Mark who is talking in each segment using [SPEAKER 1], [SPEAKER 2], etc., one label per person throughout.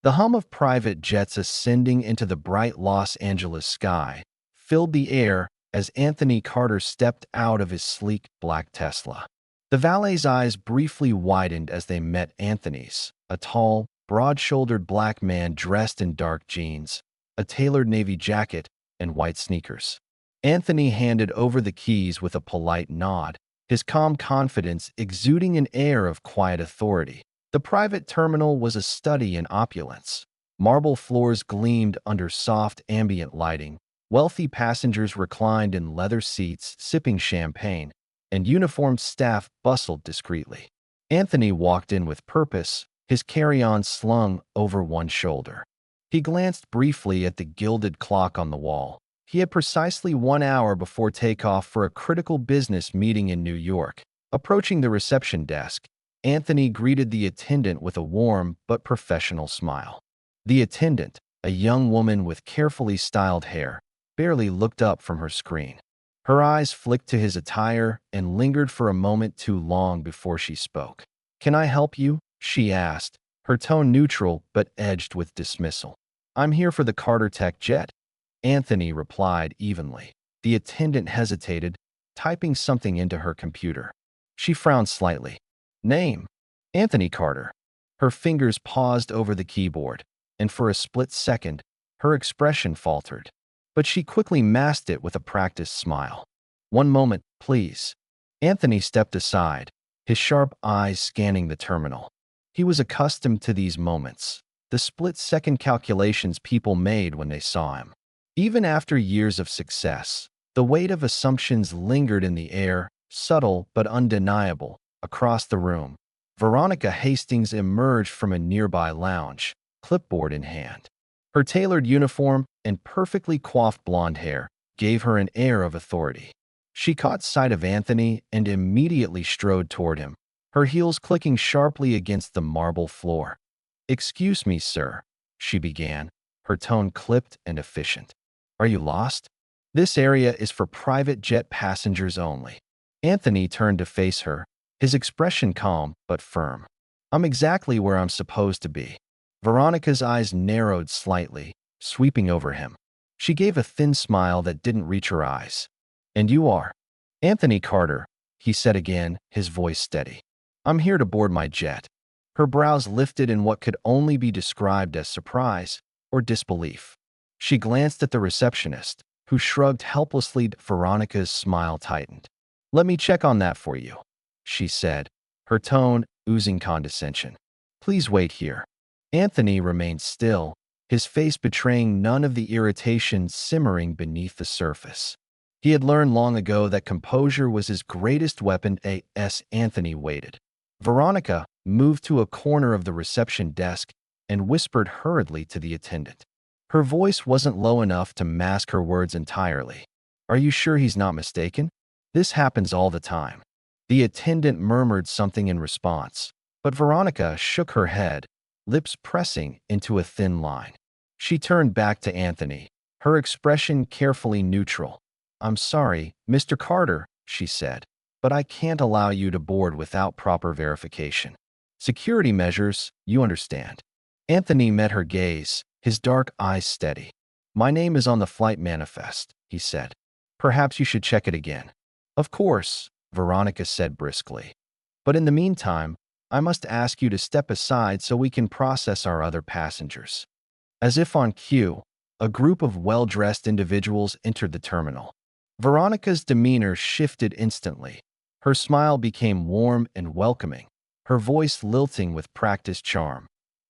[SPEAKER 1] The hum of private jets ascending into the bright Los Angeles sky filled the air as Anthony Carter stepped out of his sleek black Tesla. The valet's eyes briefly widened as they met Anthony's, a tall, broad-shouldered black man dressed in dark jeans, a tailored navy jacket, and white sneakers. Anthony handed over the keys with a polite nod, his calm confidence exuding an air of quiet authority. The private terminal was a study in opulence. Marble floors gleamed under soft ambient lighting. Wealthy passengers reclined in leather seats, sipping champagne, and uniformed staff bustled discreetly. Anthony walked in with purpose, his carry-on slung over one shoulder. He glanced briefly at the gilded clock on the wall. He had precisely 1 hour before takeoff for a critical business meeting in New York. Approaching the reception desk, Anthony greeted the attendant with a warm but professional smile. The attendant, a young woman with carefully styled hair, barely looked up from her screen. Her eyes flicked to his attire and lingered for a moment too long before she spoke. "Can I help you?" she asked, her tone neutral but edged with dismissal. "I'm here for the Carter Tech jet," Anthony replied evenly. The attendant hesitated, typing something into her computer. She frowned slightly. "Name? Anthony Carter." Her fingers paused over the keyboard, and for a split second, her expression faltered. But she quickly masked it with a practiced smile. "One moment, please." Anthony stepped aside, his sharp eyes scanning the terminal. He was accustomed to these moments, the split-second calculations people made when they saw him. Even after years of success, the weight of assumptions lingered in the air, subtle but undeniable. Across the room, Veronica Hastings emerged from a nearby lounge, clipboard in hand. Her tailored uniform and perfectly coiffed blonde hair gave her an air of authority. She caught sight of Anthony and immediately strode toward him, her heels clicking sharply against the marble floor. "Excuse me, sir," she began, her tone clipped and efficient. "Are you lost? This area is for private jet passengers only." Anthony turned to face her, his expression calm but firm. "I'm exactly where I'm supposed to be." Veronica's eyes narrowed slightly, sweeping over him. She gave a thin smile that didn't reach her eyes. "And you are?" "Anthony Carter," he said again, his voice steady. "I'm here to board my jet." Her brows lifted in what could only be described as surprise or disbelief. She glanced at the receptionist, who shrugged helplessly. Veronica's smile tightened. "Let me check on that for you," she said, her tone oozing condescension. "Please wait here." Anthony remained still, his face betraying none of the irritation simmering beneath the surface. He had learned long ago that composure was his greatest weapon. As Anthony waited, Veronica moved to a corner of the reception desk and whispered hurriedly to the attendant. Her voice wasn't low enough to mask her words entirely. "Are you sure he's not mistaken? This happens all the time." The attendant murmured something in response, but Veronica shook her head, lips pressing into a thin line. She turned back to Anthony, her expression carefully neutral. "I'm sorry, Mr. Carter," she said, "but I can't allow you to board without proper verification. Security measures, you understand." Anthony met her gaze, his dark eyes steady. "My name is on the flight manifest," he said. "Perhaps you should check it again." "Of course," Veronica said briskly. "But in the meantime, I must ask you to step aside so we can process our other passengers." As if on cue, a group of well-dressed individuals entered the terminal. Veronica's demeanor shifted instantly. Her smile became warm and welcoming, her voice lilting with practiced charm.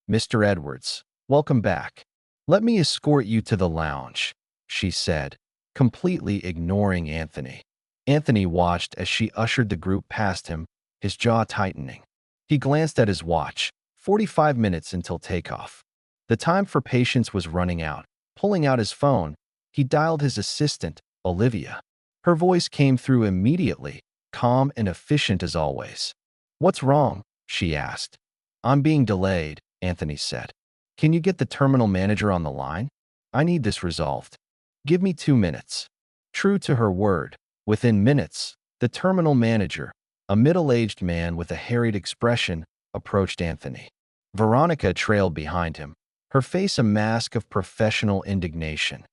[SPEAKER 1] "Mr. Edwards, welcome back. Let me escort you to the lounge," she said, completely ignoring Anthony. Anthony watched as she ushered the group past him, his jaw tightening. He glanced at his watch, 45 minutes until takeoff. The time for patience was running out. Pulling out his phone, he dialed his assistant, Olivia. Her voice came through immediately, calm and efficient as always. "What's wrong?" she asked. "I'm being delayed," Anthony said. "Can you get the terminal manager on the line? I need this resolved. Give me 2 minutes." True to her word, within minutes, the terminal manager, a middle-aged man with a harried expression, approached Anthony. Veronica trailed behind him, her face a mask of professional indignation.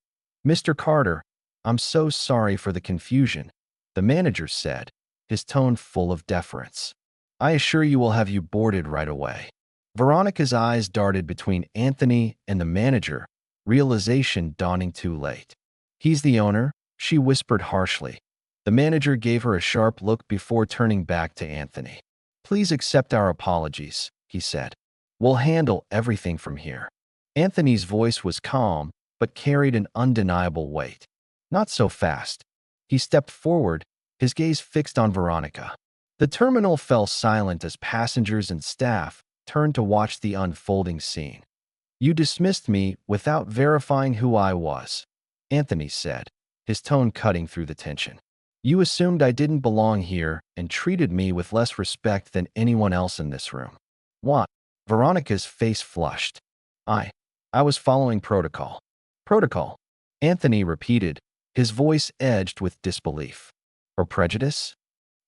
[SPEAKER 1] "Mr. Carter, I'm so sorry for the confusion," the manager said, his tone full of deference. "I assure you we'll have you boarded right away." Veronica's eyes darted between Anthony and the manager, realization dawning too late. "He's the owner," she whispered harshly. The manager gave her a sharp look before turning back to Anthony. "Please accept our apologies," he said. "We'll handle everything from here." Anthony's voice was calm, but carried an undeniable weight. "Not so fast." He stepped forward, his gaze fixed on Veronica. The terminal fell silent as passengers and staff turned to watch the unfolding scene. "You dismissed me without verifying who I was," Anthony said, his tone cutting through the tension. "You assumed I didn't belong here and treated me with less respect than anyone else in this room." "What?" Veronica's face flushed. I was following protocol." "Protocol?" Anthony repeated, his voice edged with disbelief. "Or prejudice?"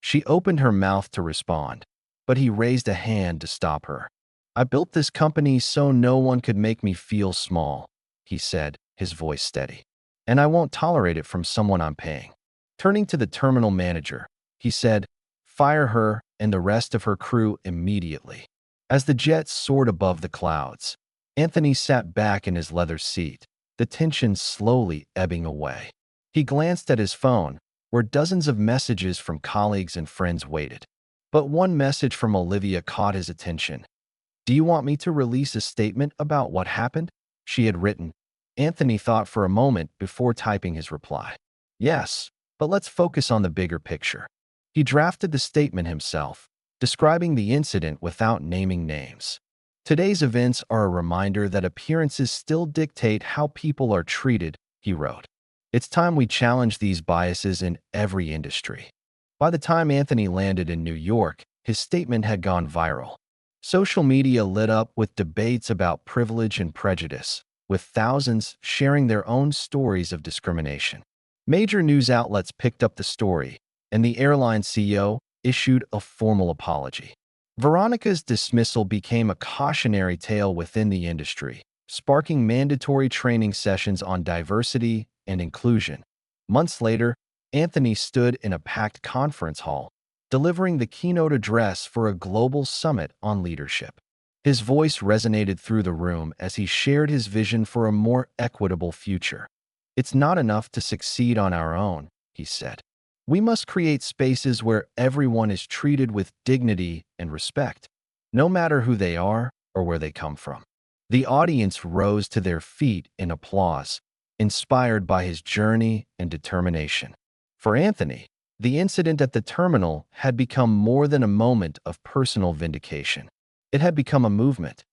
[SPEAKER 1] She opened her mouth to respond, but he raised a hand to stop her. "I built this company so no one could make me feel small," he said, his voice steady. "And I won't tolerate it from someone I'm paying." Turning to the terminal manager, he said, "Fire her and the rest of her crew immediately." As the jet soared above the clouds, Anthony sat back in his leather seat, the tension slowly ebbing away. He glanced at his phone, where dozens of messages from colleagues and friends waited. But one message from Olivia caught his attention. "Do you want me to release a statement about what happened?" she had written. Anthony thought for a moment before typing his reply. "Yes, but let's focus on the bigger picture." He drafted the statement himself, describing the incident without naming names. "Today's events are a reminder that appearances still dictate how people are treated," he wrote. "It's time we challenge these biases in every industry." By the time Anthony landed in New York, his statement had gone viral. Social media lit up with debates about privilege and prejudice, with thousands sharing their own stories of discrimination. Major news outlets picked up the story, and the airline CEO issued a formal apology. Veronica's dismissal became a cautionary tale within the industry, sparking mandatory training sessions on diversity and inclusion. Months later, Anthony stood in a packed conference hall, delivering the keynote address for a global summit on leadership. His voice resonated through the room as he shared his vision for a more equitable future. "It's not enough to succeed on our own," he said. "We must create spaces where everyone is treated with dignity and respect, no matter who they are or where they come from." The audience rose to their feet in applause, inspired by his journey and determination. For Anthony, the incident at the terminal had become more than a moment of personal vindication. It had become a movement,